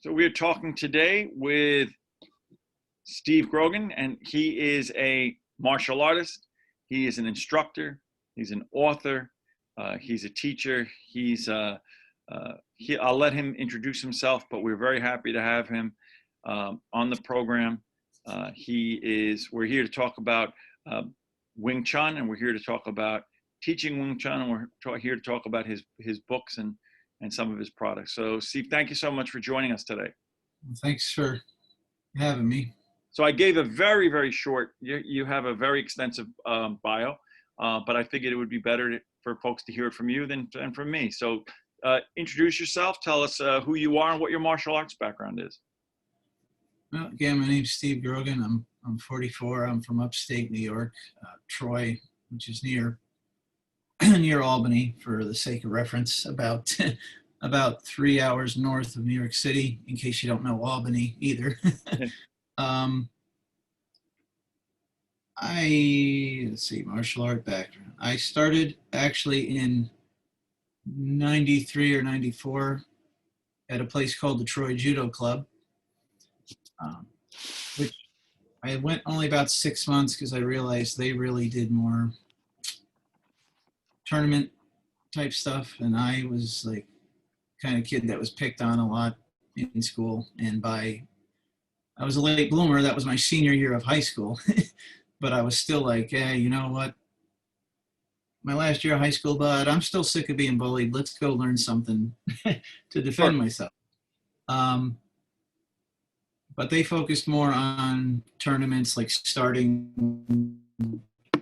So we're talking today with Steve Grogan, and he is a martial artist. He is an instructor. He's an author. He's a teacher. I'll let him introduce himself, but we're very happy to have him on the program. We're here to talk about Wing Chun, and we're here to talk about teaching Wing Chun, and we're here to talk about his books and some of his products. So Steve, thank you so much for joining us today. Thanks for having me. So I gave a very, very short, you have a very extensive bio, but I figured it would be better for folks to hear it from you than from me. So introduce yourself, tell us who you are and what your martial arts background is. Well, again, my name's Steve Grogan. I'm 44. I'm from upstate New York, Troy, which is near Albany, for the sake of reference, about 3 hours north of New York City, in case you don't know Albany either. Let's see, martial art background. I started actually in 93 or 94 at a place called the Troy Judo Club, which I went only about 6 months because I realized they really did more tournament type stuff, and I was like kind of kid that was picked on a lot in school, and I was a late bloomer. That was my senior year of high school. But I was still like, hey, you know what? My last year of high school, but I'm still sick of being bullied. Let's go learn something to defend myself. But they focused more on tournaments, like starting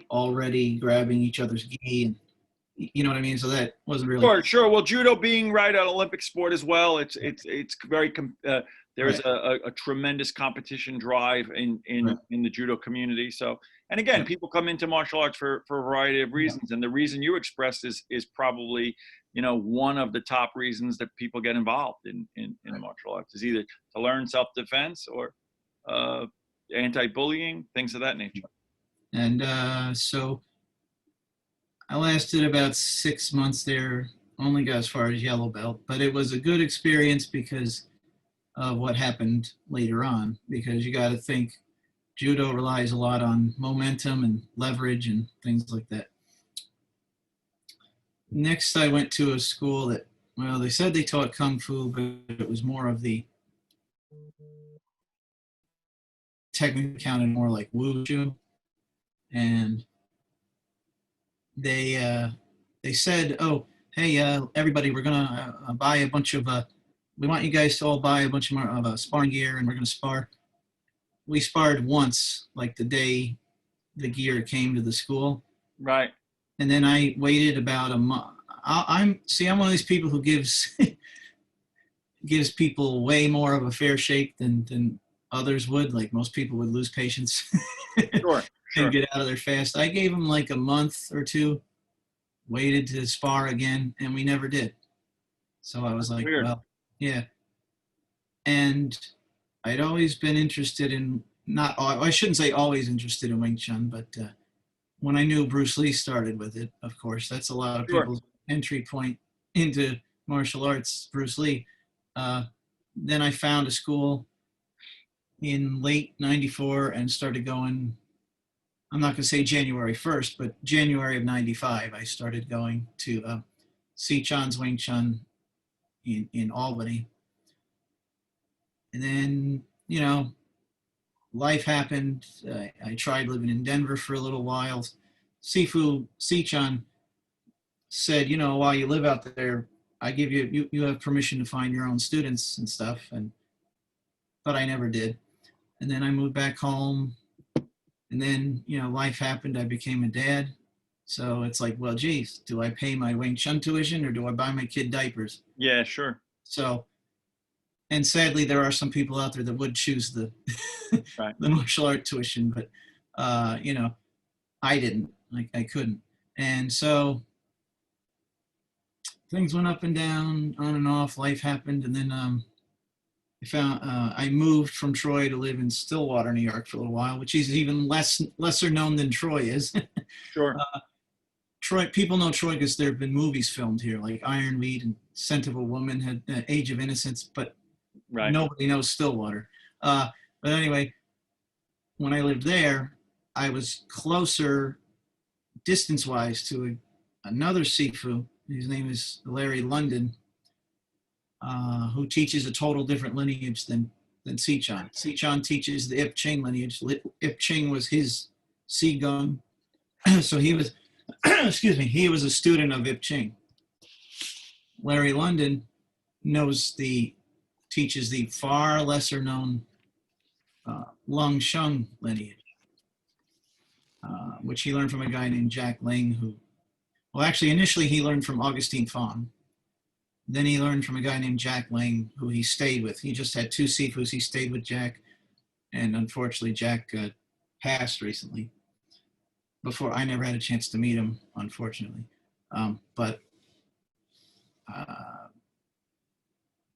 already grabbing each other's gi, and you know what I mean? So that wasn't really Sure. Well, judo being an Olympic sport as well, it's very there's a tremendous competition drive in the judo community. So, and again, people come into martial arts for a variety of reasons, and the reason you expressed is probably one of the top reasons that people get involved in martial arts is either to learn self-defense or anti-bullying, things of that nature. And so I lasted about 6 months there, only got as far as yellow belt, but it was a good experience because of what happened later on, because you got to think judo relies a lot on momentum and leverage and things like that. Next, I went to a school that, well, they said they taught Kung Fu, but it was more of the technically counted more like Wushu. And they said, oh, hey, everybody, we're going to buy a bunch of, we want you guys to all buy a bunch of sparring gear, and we're going to spar. We sparred once, like the day the gear came to the school. Right. And then I waited about a month. I'm one of these people who gives people way more of a fair shake than others would. Like most people would lose patience Sure. and get out of there fast. I gave them like a month or two, waited to spar again, and we never did. So I was like, Weird. Well, yeah. And I'd always been interested in, I shouldn't say always interested in Wing Chun, but when I knew Bruce Lee started with it, of course, that's a lot of people's entry point into martial arts, Bruce Lee. Then I found a school in late 94 and started going, I'm not going to say January 1st, but January of 95, I started going to Sichuan's Wing Chun in Albany. And then, life happened. I tried living in Denver for a little while. Sichuan said, while you live out there, I give you have permission to find your own students and stuff. But I never did. And then I moved back home. And then, life happened. I became a dad. So it's like, well, geez, do I pay my Wing Chun tuition or do I buy my kid diapers? Yeah, sure. So, and sadly, there are some people out there that would choose the right. the martial art tuition, but I didn't. I couldn't. And so things went up and down, on and off. Life happened, and then I moved from Troy to live in Stillwater, New York, for a little while, which is even lesser known than Troy is. Sure. Troy, people know Troy because there have been movies filmed here, like Iron Meat and Scent of a Woman, had Age of Innocence, but Right. Nobody knows Stillwater. But anyway, when I lived there, I was closer distance-wise to another Sifu. His name is Larry London, who teaches a total different lineage than Sichuan. Sichuan teaches the Ip Ching lineage. Ip Ching was his Sigung. So he was, excuse me, he was a student of Ip Ching. Larry London teaches the far lesser known Lung Sheng lineage, which he learned from a guy named Jack Ling, well, actually, initially he learned from Augustine Fong. Then he learned from a guy named Jack Ling, who he stayed with. He just had two Sifus. He stayed with Jack, and unfortunately, Jack passed recently. Before, I never had a chance to meet him, unfortunately.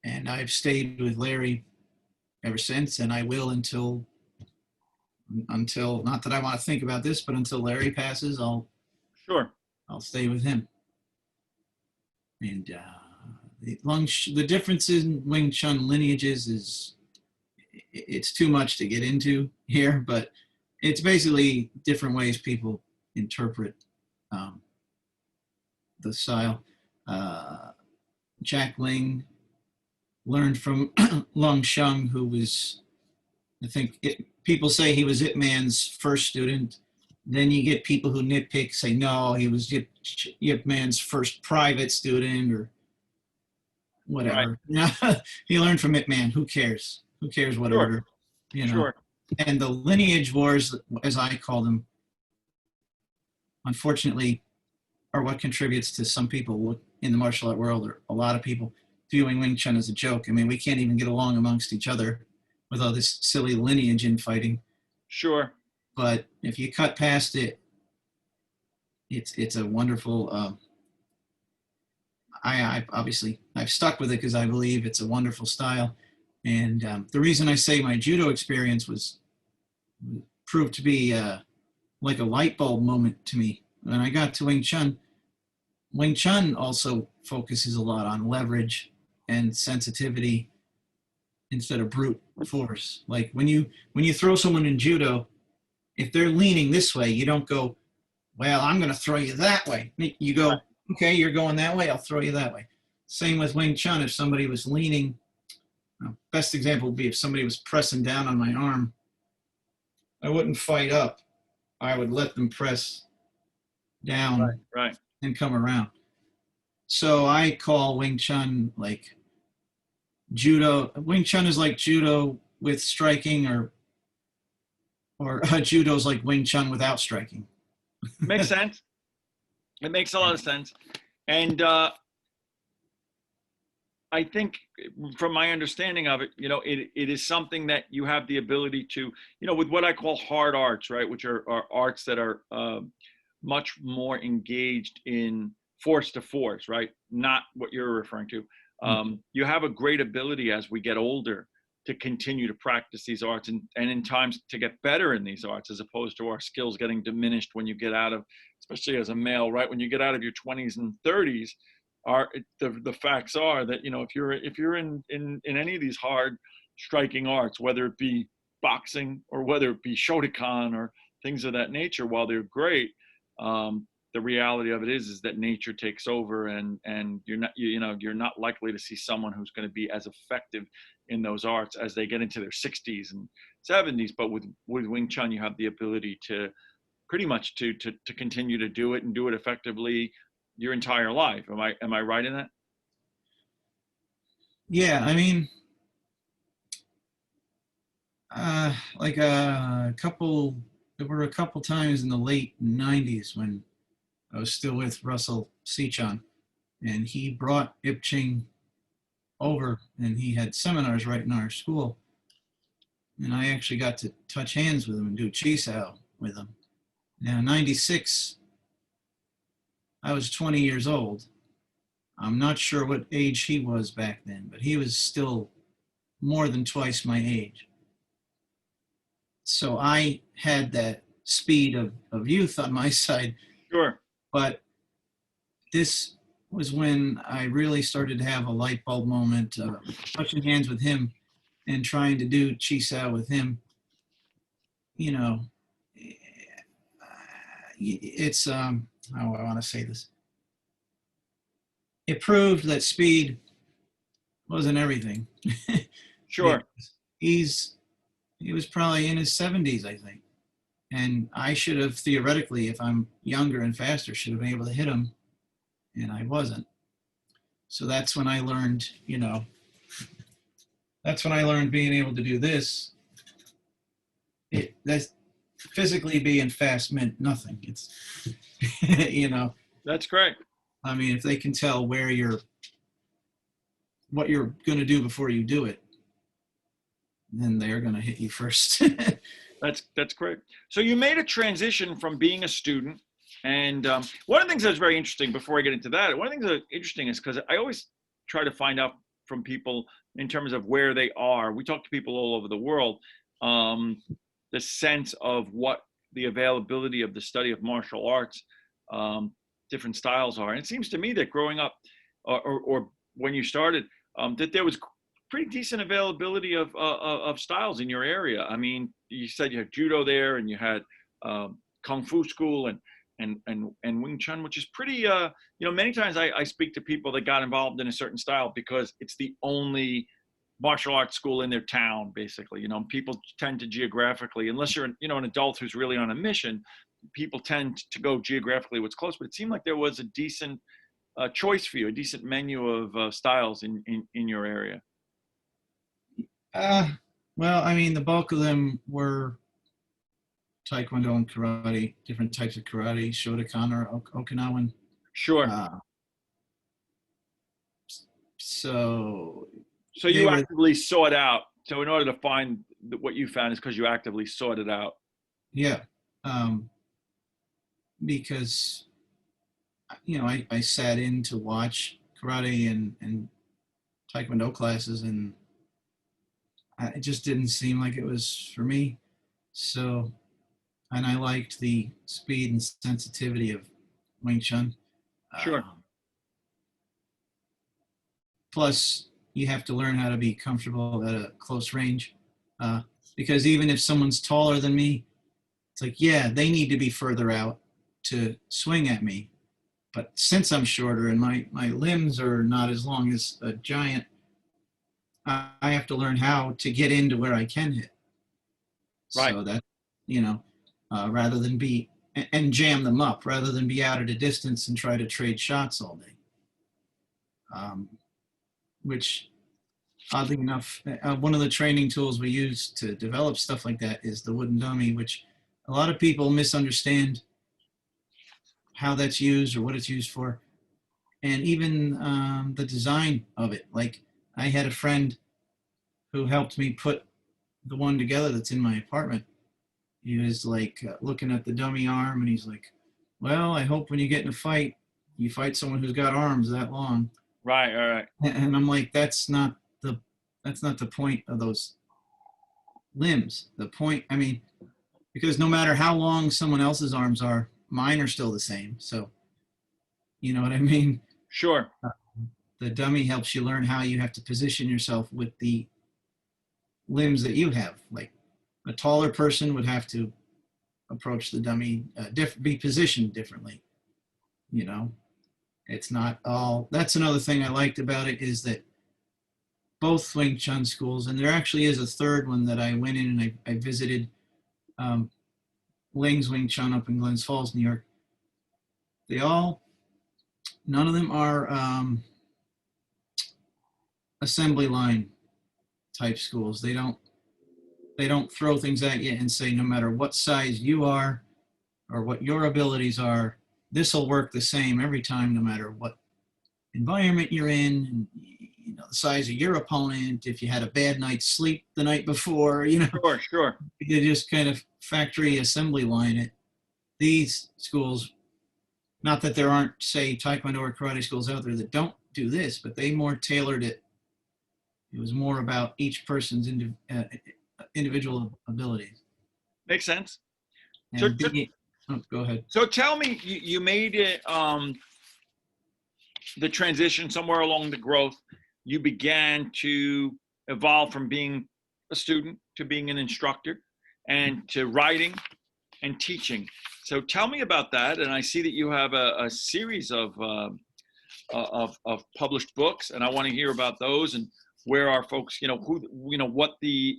And I've stayed with Larry ever since, and I will until not that I want to think about this, but until Larry passes, I'll stay with him. And the difference in Wing Chun lineages it's too much to get into here, but it's basically different ways people interpret the style. Jack Ling learned from Lung Sheng, who was, I think, people say he was Ip Man's first student. Then you get people who nitpick, say, no, he was Ip Man's first private student or whatever. Right. He learned from Ip Man. Who cares? Who cares what order? You know. Sure. And the lineage wars, as I call them, unfortunately, are what contributes to some people in the martial art world, or a lot of people viewing Wing Chun as a joke. I mean, we can't even get along amongst each other with all this silly lineage infighting. Sure. But if you cut past it, it's a wonderful. I've stuck with it because I believe it's a wonderful style, and the reason I say my judo experience proved to be like a light bulb moment to me when I got to Wing Chun. Wing Chun also focuses a lot on leverage and sensitivity instead of brute force. Like when you throw someone in judo, if they're leaning this way, you don't go, well, I'm going to throw you that way. You go, okay, you're going that way, I'll throw you that way. Same with Wing Chun. If somebody was leaning, best example would be if somebody was pressing down on my arm, I wouldn't fight up. I would let them press down and come around. So I call Wing Chun like judo. Wing Chun is like judo with striking, or judo's like Wing Chun without striking. Makes sense. It makes a lot of sense. And I think from my understanding of it, it is something that you have the ability to, with what I call hard arts, right, which are arts that are much more engaged in force to force, right? Not what you're referring to. You have a great ability as we get older to continue to practice these arts and in times to get better in these arts, as opposed to our skills getting diminished when you get out of, especially as a male, right? When you get out of your 20s and 30s, the facts are that, if you're in any of these hard striking arts, whether it be boxing or whether it be Shotokan or things of that nature, while they're great, the reality of it is that nature takes over, and you're not likely to see someone who's going to be as effective in those arts as they get into their 60s and 70s. But with Wing Chun, you have the ability to pretty much to continue to do it and do it effectively your entire life. Am I right in that? Yeah, I mean, there were a couple times in the late 90s when I was still with Russell Sichuan, and he brought Ip Ching over, and he had seminars right in our school, and I actually got to touch hands with him and do chi sao with him. Now, 96, I was 20 years old. I'm not sure what age he was back then, but he was still more than twice my age. So I had that speed of youth on my side. Sure. But this was when I really started to have a light bulb moment, touching hands with him. and trying to do chi sao with him, you know, it's how I want to say this. It proved that speed wasn't everything. Sure. He was probably in his 70s, I think. And I should have theoretically, if I'm younger and faster, should have been able to hit him. And I wasn't. So that's when I learned, that's when I learned being able to do this. That's physically being fast meant nothing. It's, That's great. I mean, if they can tell what you're going to do before you do it, then they're going to hit you first. That's great. So you made a transition from being a student, and one of the things that's very interesting, before I get into that, one of the things that's interesting is because I always try to find out from people in terms of where they are. We talk to people all over the world, the sense of what the availability of the study of martial arts, different styles are. And it seems to me that growing up, or when you started, that there was pretty decent availability of styles in your area. I mean, you said you had judo there, and you had kung fu school and Wing Chun, which is pretty. Many times I speak to people that got involved in a certain style because it's the only martial arts school in their town, basically. People tend to geographically, unless you're an adult who's really on a mission, people tend to go geographically what's close. But it seemed like there was a decent choice for you, a decent menu of styles in your area. Well, I mean, the bulk of them were Taekwondo and karate, different types of karate, Shotokan or Okinawan. Sure. So you actively sought out. So in order to find what you found is because you actively sought it out. Yeah. Because, I sat in to watch karate and Taekwondo classes, and it just didn't seem like it was for me. So, and I liked the speed and sensitivity of Wing Chun. Sure. Plus, you have to learn how to be comfortable at a close range. Because even if someone's taller than me, it's like, yeah, they need to be further out to swing at me. But since I'm shorter and my limbs are not as long as a giant, I have to learn how to get into where I can hit. Right. So that, rather than and jam them up, rather than be out at a distance and try to trade shots all day. Which, oddly enough, one of the training tools we use to develop stuff like that is the wooden dummy, which a lot of people misunderstand how that's used or what it's used for. And even the design of it. Like, I had a friend who helped me put the one together that's in my apartment. He was like looking at the dummy arm, and he's like, well, I hope when you get in a fight, you fight someone who's got arms that long. Right, all right. And I'm like, that's not the point of those limbs. The point, I mean, because no matter how long someone else's arms are, mine are still the same. So, you know what I mean? Sure. The dummy helps you learn how you have to position yourself with the limbs that you have. Like, a taller person would have to approach the dummy, be positioned differently. It's not all. That's another thing I liked about it, is that both Wing Chun schools, and there actually is a third one that I went in and I visited, Ling's Wing Chun up in Glens Falls, New York. None of them are assembly line type schools. They don't throw things at you and say, no matter what size you are or what your abilities are, this will work the same every time, no matter what environment you're in, and the size of your opponent, if you had a bad night's sleep the night before, Sure. You just kind of factory assembly line it. These schools, not that there aren't, say, Taekwondo or karate schools out there that don't do this, but they more tailored it. It was more about each person's individual abilities. Makes sense. Go ahead. So tell me, you made it the transition somewhere along the growth. You began to evolve from being a student to being an instructor and to writing and teaching. So tell me about that. And I see that you have a series of published books, and I want to hear about those and where our folks, what the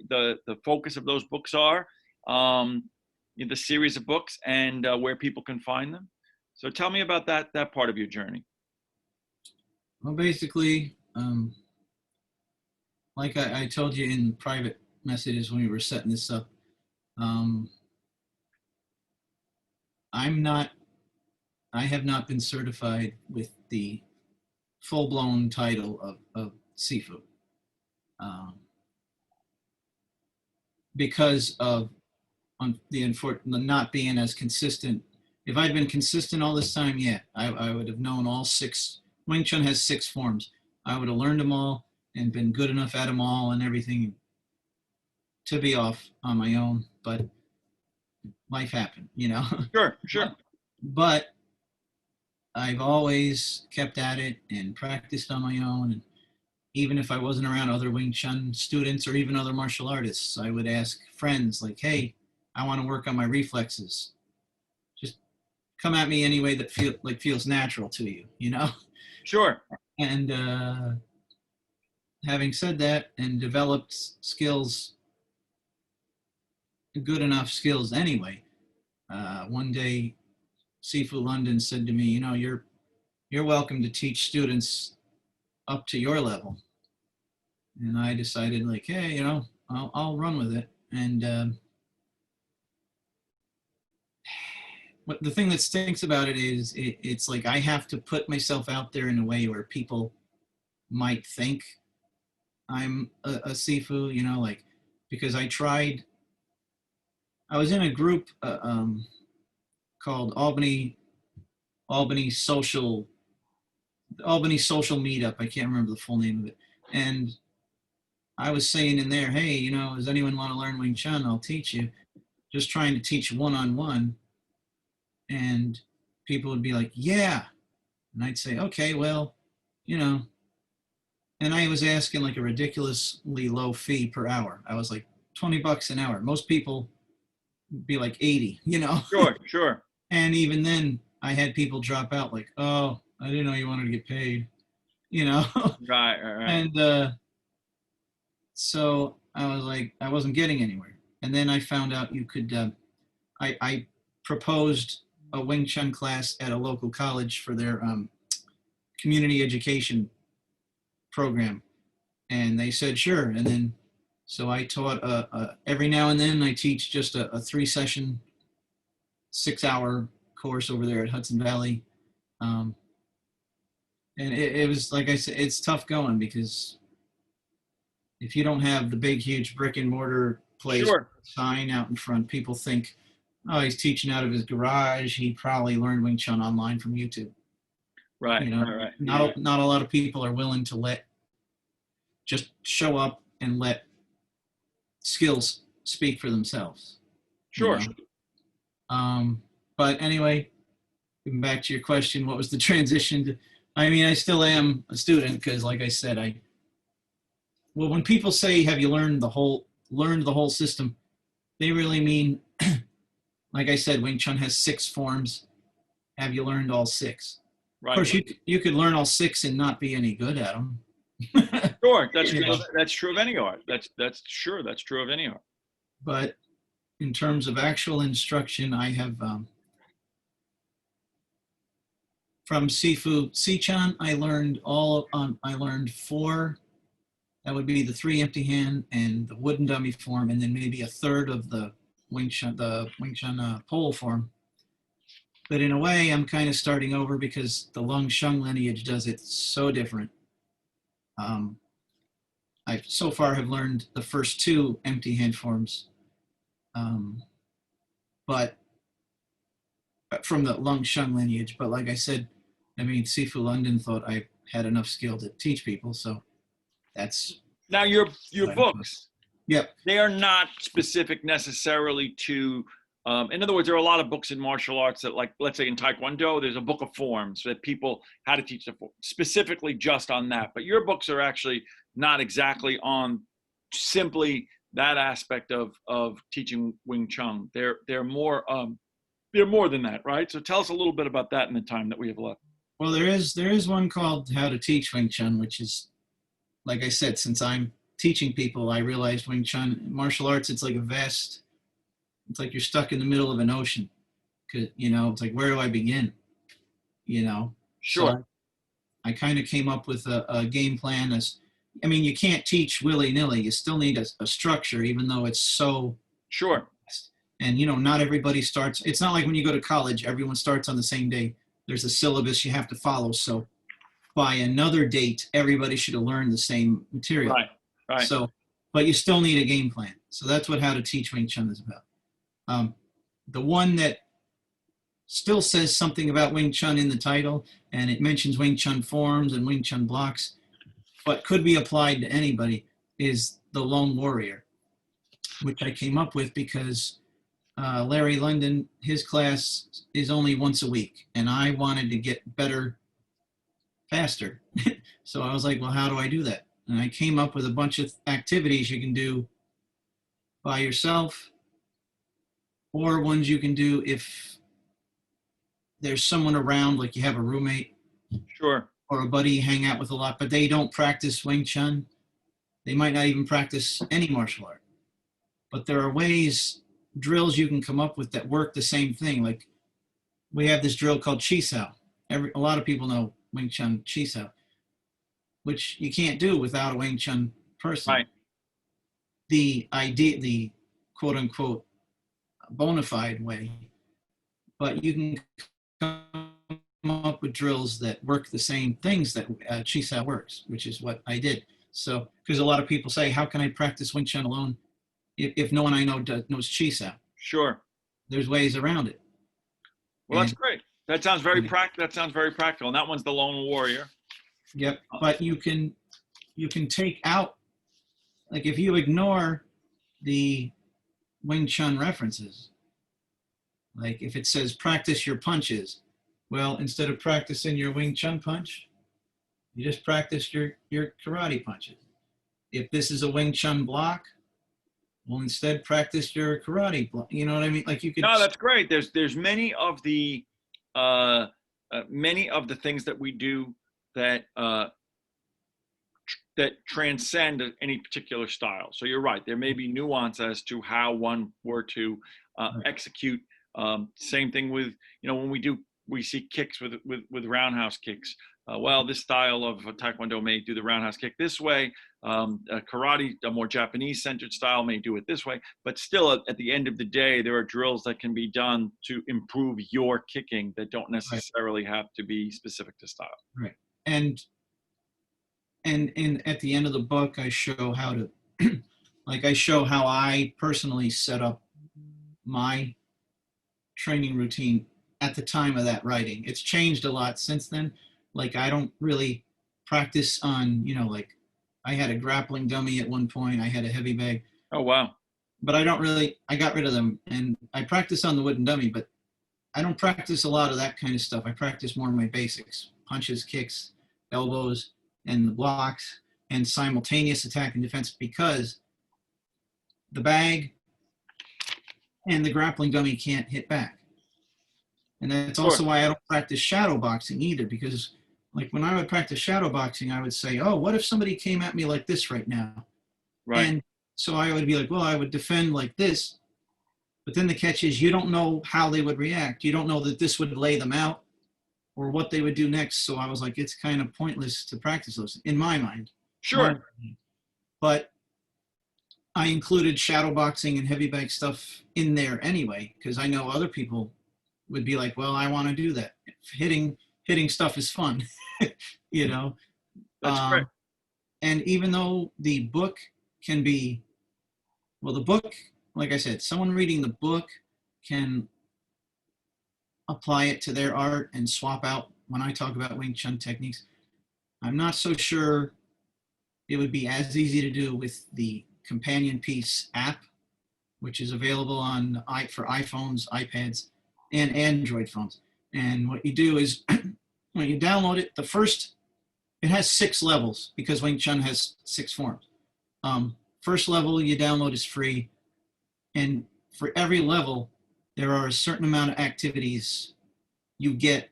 focus of those books are, in the series of books, and where people can find them. So tell me about that part of your journey. Well, basically, like I told you in private messages when we were setting this up, I have not been certified with the full-blown title of Sifu, because of the not being as consistent. If I'd been consistent all this time, yeah, I would have known all 6. Wing Chun has 6 forms. I would have learned them all and been good enough at them all and everything to be off on my own. But life happened, Sure. But I've always kept at it and practiced on my own. And even if I wasn't around other Wing Chun students or even other martial artists, I would ask friends like, hey, I want to work on my reflexes. Just come at me any way that feels natural to you, Sure. And having said that and developed skills, good enough skills anyway, one day Sifu London said to me, you're welcome to teach students up to your level. And I decided like, hey, I'll run with it. And what the thing that stinks about it is it's like I have to put myself out there in a way where people might think I'm a Sifu, because I was in a group called Albany Social Meetup. I can't remember the full name of it. And I was saying in there, hey, does anyone want to learn Wing Chun? I'll teach you. Just trying to teach one-on-one. And people would be like, yeah. And I'd say, okay, well, and I was asking like a ridiculously low fee per hour. I was like $20 an hour. Most people would be like 80, Sure. And even then I had people drop out like, oh, I didn't know you wanted to get paid, Right. And so I was like, I wasn't getting anywhere. And then I found out you could, I proposed a Wing Chun class at a local college for their community education program. And they said, sure. And then, so I taught every now and then I teach just a 3-session, 6-hour course over there at Hudson Valley. And it was, like I said, it's tough going because if you don't have the big, huge brick and mortar place sign out in front, people think, oh, he's teaching out of his garage. He probably learned Wing Chun online from YouTube. Right. Right. Not a lot of people are willing to just show up and let skills speak for themselves. Sure. But anyway, getting back to your question, what was the transition to? I mean, I still am a student because, like I said, when people say, "Have you learned the whole system?" they really mean, like I said, Wing Chun has 6 forms. Have you learned all 6? Right. Of course, you could learn all 6 and not be any good at them. Sure, that's true. That's true of any art. That's true of any art. But in terms of actual instruction, I have from Sifu Sichan, I learned 4. That would be the 3 empty hand and the wooden dummy form, and then maybe a third of the Wing Chun pole form. But in a way, I'm kind of starting over because the Lung Shung lineage does it so different. I so far have learned the first 2 empty hand forms, but from the Lung Shung lineage. But like I said, I mean, Sifu London thought I had enough skill to teach people, so that's now your books. Yep. They are not specific necessarily to. In other words, there are a lot of books in martial arts that, like, let's say in Taekwondo, there's a book of forms that people how to teach specifically just on that. But your books are actually not exactly on simply that aspect of teaching Wing Chun. They're more than that, right? So tell us a little bit about that in the time that we have left. Well, there is one called How to Teach Wing Chun, which is, like I said, since I'm teaching people, I realized Wing Chun martial arts. It's like it's like you're stuck in the middle of an ocean. 'Cause, it's like, where do I begin? Sure. So I kind of came up with a game plan. You can't teach willy nilly. You still need a structure, even though it's so. Sure. And not everybody starts. It's not like when you go to college, everyone starts on the same day. There's a syllabus you have to follow. So by another date, everybody should have learned the same material. Right. So, but you still need a game plan. So that's what How to Teach Wing Chun is about. The one that still says something about Wing Chun in the title, and it mentions Wing Chun forms and Wing Chun blocks, but could be applied to anybody, is the Lone Warrior, which I came up with because Larry London, his class is only once a week, and I wanted to get better faster. So I was like, well, how do I do that? And I came up with a bunch of activities you can do by yourself, or ones you can do if there's someone around, like you have a roommate. Sure. Or a buddy you hang out with a lot, but they don't practice Wing Chun. They might not even practice any martial art. But there are drills you can come up with that work the same thing. Like we have this drill called Chi Sao. A lot of people know Wing Chun Chi Sao, which you can't do without a Wing Chun person. Right. The quote unquote bona fide way, but you can come up with drills that work the same things that Chi Sao works, which is what I did. So, because a lot of people say, how can I practice Wing Chun alone if no one I know knows Chi Sao? Sure. There's ways around it. Well, that's great. That sounds very practical. That sounds very practical. And that one's the Lone Warrior. Yep. But you can take out, like if you ignore the Wing Chun references, like if it says practice your punches, well, instead of practicing your Wing Chun punch, you just practice your karate punches. If this is a Wing Chun block, well, instead practice your karate block. You know what I mean? Like you could. No, that's great. There's many of the things that we do that that transcend any particular style. So you're right. There may be nuance as to how one were to execute. Same thing with when we see kicks with roundhouse kicks. Well, this style of Taekwondo may do the roundhouse kick this way. Karate, a more Japanese-centered style, may do it this way. But still, at the end of the day, there are drills that can be done to improve your kicking that don't necessarily have to be specific to style. Right. And at the end of the book, I show how to, I show how I personally set up my training routine at the time of that writing. It's changed a lot since then. Like I don't really practice on, I had a grappling dummy at one point. I had a heavy bag. Oh, wow. But I got rid of them. And I practice on the wooden dummy, but I don't practice a lot of that kind of stuff. I practice more of my basics, punches, kicks, elbows, and the blocks, and simultaneous attack and defense, because the bag and the grappling dummy can't hit back. And that's also why I don't practice shadow boxing either, because like when I would practice shadow boxing, I would say, oh, what if somebody came at me like this right now? Right. And so I would be like, well, I would defend like this. But then the catch is you don't know how they would react. You don't know that this would lay them out or what they would do next. So I was like, it's kind of pointless to practice those in my mind. Sure. But I included shadow boxing and heavy bag stuff in there anyway, because I know other people would be like, well, I want to do that. Hitting stuff is fun, That's great. And even though the book can be, well, the book, like I said, someone reading the book can apply it to their art and swap out when I talk about Wing Chun techniques. I'm not so sure it would be as easy to do with the companion piece app, which is available for iPhones, iPads, and Android phones. And what you do is when you download it, it has 6 levels because Wing Chun has 6 forms. first level you download is free. And for every level, there are a certain amount of activities you get,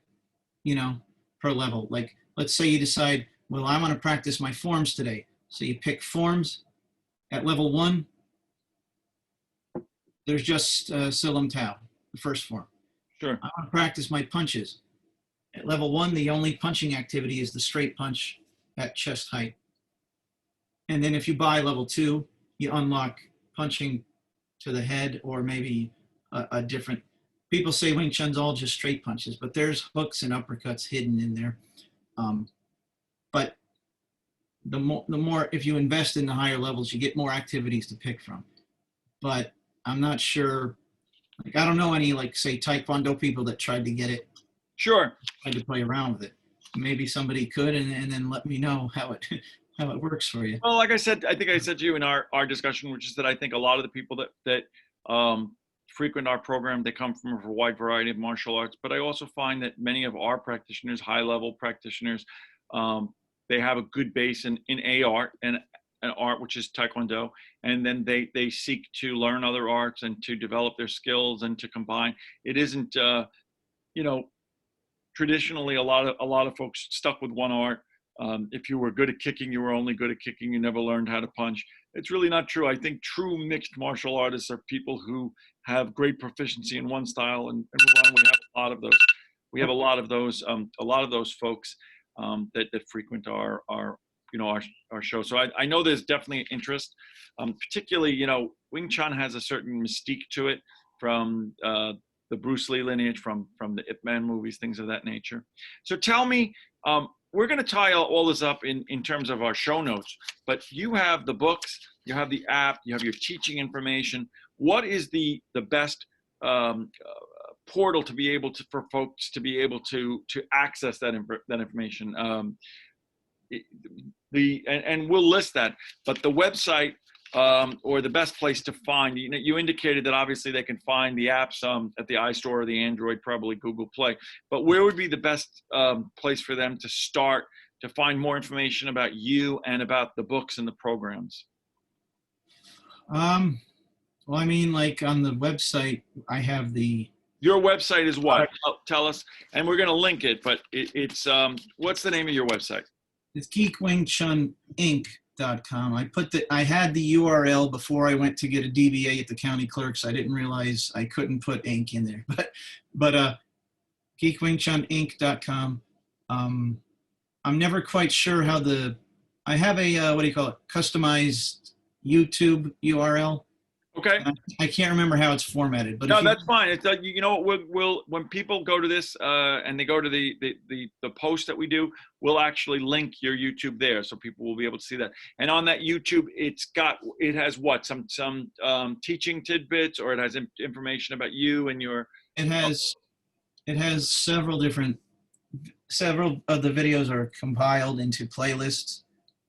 you know, per level. Like, let's say you decide, well, I want to practice my forms today. So you pick forms. At level 1, there's just Silam Tao, the first form. Sure. I want to practice my punches. At level 1, the only punching activity is the straight punch at chest height. And then if you buy level 2, you unlock punching to the head, or maybe a different. People say Wing Chun's all just straight punches, but there's hooks and uppercuts hidden in there. But the more, if you invest in the higher levels, you get more activities to pick from. But I'm not sure. Like, I don't know any, like, say, Taekwondo people that tried to get it. Sure. Tried to play around with it. Maybe somebody could, and then let me know how it works for you. Well, like I said, I think I said to you in our discussion, which is that I think a lot of the people that frequent our program, they come from a wide variety of martial arts. But I also find that many of our practitioners, high-level practitioners, they have a good base in a art and an art, which is Taekwondo, and then they seek to learn other arts and to develop their skills and to combine. It isn't, traditionally a lot of folks stuck with one art. If you were good at kicking, you were only good at kicking. You never learned how to punch. It's really not true. I think true mixed martial artists are people who have great proficiency in one style and move on. We have a lot of those. We have a lot of those folks that frequent our show. So I know there's definitely interest, particularly, Wing Chun has a certain mystique to it from the Bruce Lee lineage, from the Ip Man movies, things of that nature. So tell me, we're going to tie all this up in terms of our show notes, but you have the books, you have the app, you have your teaching information. What is the best portal to be able to, for folks to be able to access that information? And we'll list that, but the website or the best place to find, you indicated that obviously they can find the apps at the iStore or the Android, probably Google Play, but where would be the best place for them to start to find more information about you and about the books and the programs? Well, I mean, like, on the website, I have your website is what? Tell us, and we're going to link it, but it's what's the name of your website? It's geekwingchuninc.com. I had the URL before I went to get a DBA at the county clerk's. I didn't realize I couldn't put Inc in there, but geekwingchuninc.com. I'm never quite sure how I have a what do you call it? Customized YouTube URL. Okay. I can't remember how it's formatted, but no, that's fine. It's we'll when people go to this and they go to the post that we do, we'll actually link your YouTube there, so people will be able to see that. And on that YouTube, it has what, some teaching tidbits, or it has information about you and your. It has several of the videos are compiled into playlists.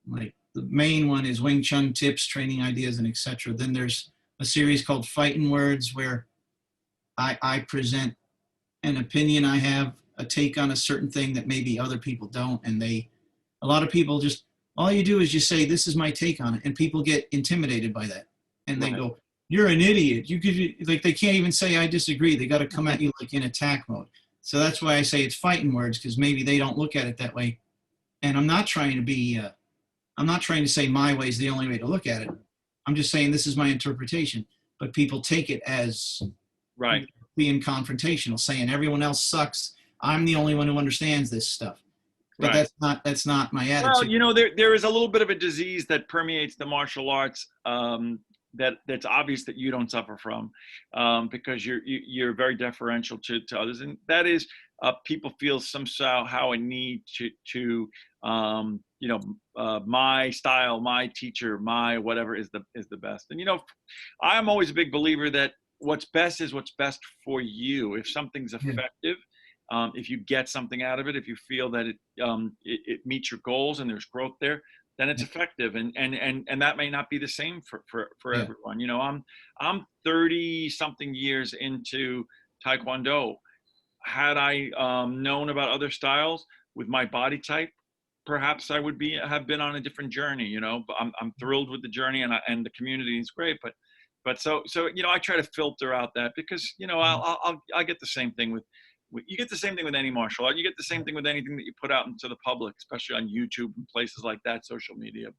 Like, the main one is Wing Chun tips, training ideas, and etc. Then there's a series called Fighting Words, where I present an opinion I have, a take on a certain thing that maybe other people don't. And a lot of people just, all you do is you say, this is my take on it. And people get intimidated by that. And they go, you're an idiot. Like, they can't even say, I disagree. They got to come at you like in attack mode. So that's why I say it's Fighting Words, because maybe they don't look at it that way. And I'm not trying to say my way is the only way to look at it. I'm just saying this is my interpretation, but people take it as being confrontational, saying everyone else sucks. I'm the only one who understands this stuff. But that's not my attitude. Well, there is a little bit of a disease that permeates the martial arts that's obvious that you don't suffer from, because you're very deferential to others, and that is people feel somehow a need to my style, my teacher, my whatever is the best. And I'm always a big believer that what's best is what's best for you. If something's effective, if you get something out of it, if you feel that it meets your goals and there's growth there, then it's effective. And that may not be the same for everyone. I'm 30 something years into Taekwondo. Had I known about other styles with my body type, perhaps I would have been on a different journey, you know. But I'm thrilled with the journey, and the community is great. But so you know, I try to filter out that, because you know I get the same thing with you get the same thing with any martial art. You get the same thing with anything that you put out into the public, especially on YouTube and places like that, social media.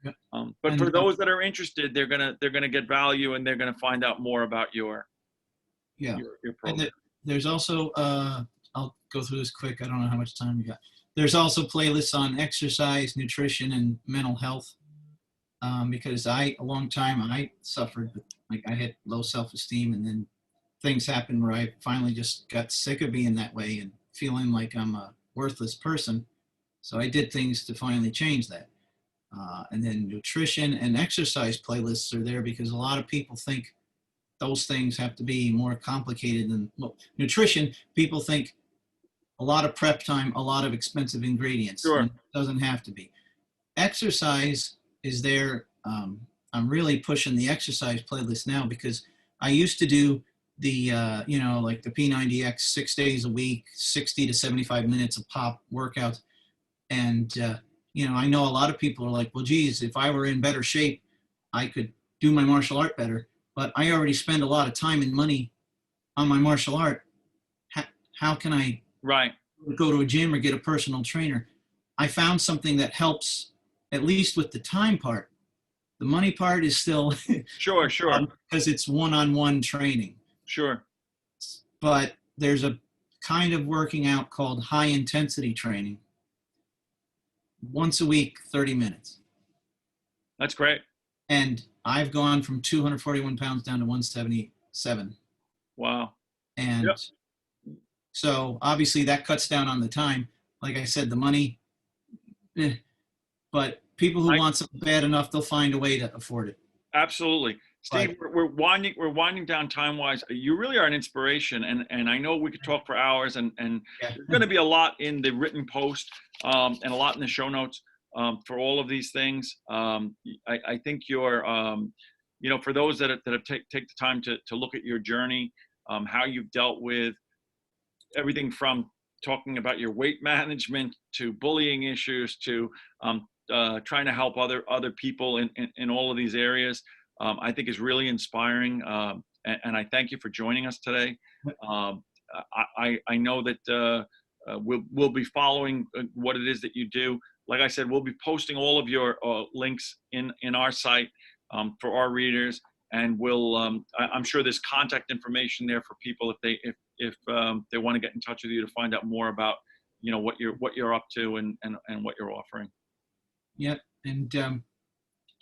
Yeah. But And for those that are interested, they're gonna get value, and they're gonna find out more about yeah. your And program. there's also, I'll go through this quick. I don't know how much time we got. There's also playlists on exercise, nutrition, and mental health. Because a long time, I suffered, like I had low self-esteem, and then things happened where I finally just got sick of being that way and feeling like I'm a worthless person. So I did things to finally change that. And then nutrition and exercise playlists are there because a lot of people think those things have to be more complicated than, well, nutrition, people think a lot of prep time, a lot of expensive ingredients, Sure. and it doesn't have to be. Exercise is there. I'm really pushing the exercise playlist now because I used to do the, you know, like the P90X 6 days a week, 60 to 75 minutes of pop workouts. And, you know, I know a lot of people are like, well, geez, if I were in better shape, I could do my martial art better. But I already spend a lot of time and money on my martial art. How can I Right. go to a gym or get a personal trainer? I found something that helps, at least with the time part. The money part is still Sure. Sure. because it's one-on-one training. Sure. But there's a kind of working out called high intensity training. Once a week, 30 minutes. That's great. And I've gone from 241 pounds down to 177. Wow. And Yep. so obviously that cuts down on the time. Like I said, the money, but people who want something bad enough, they'll find a way to afford it. Absolutely. Steve, we're winding down time wise. You really are an inspiration, and I know we could talk for hours, and Yeah. there's going to be a lot in the written post, and a lot in the show notes, for all of these things. I think you're, you know, for those that have take the time to look at your journey, how you've dealt with everything from talking about your weight management to bullying issues to trying to help other people in all of these areas. I think is really inspiring, and I thank you for joining us today. I know that we'll be following what it is that you do. Like I said, we'll be posting all of your links in our site for our readers, and I'm sure there's contact information there for people if they want to get in touch with you to find out more about, you know, what you're up to and what you're offering. Yep. And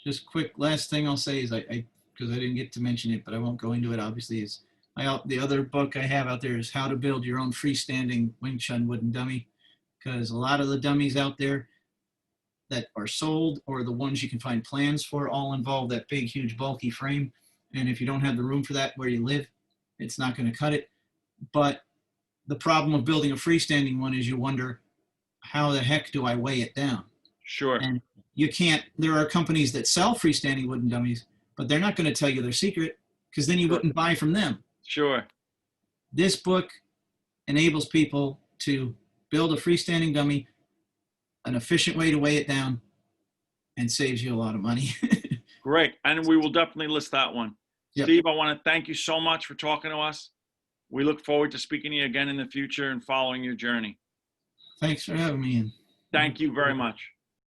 just quick last thing I'll say is because I didn't get to mention it, but I won't go into it. Obviously, is the other book I have out there is How to Build Your Own Freestanding Wing Chun Wooden Dummy, because a lot of the dummies out there that are sold or the ones you can find plans for all involve that big, huge, bulky frame. And if you don't have the room for that where you live, it's not going to cut it. But the problem of building a freestanding one is you wonder, how the heck do I weigh it down? Sure. And you can't. There are companies that sell freestanding wooden dummies, but they're not going to tell you their secret, because then you wouldn't buy from them. Sure. This book enables people to build a freestanding dummy, an efficient way to weigh it down, and saves you a lot of money. Great. And we will definitely list that one. Yep. Steve, I want to thank you so much for talking to us. We look forward to speaking to you again in the future and following your journey. Thanks for having me in. Thank you very much.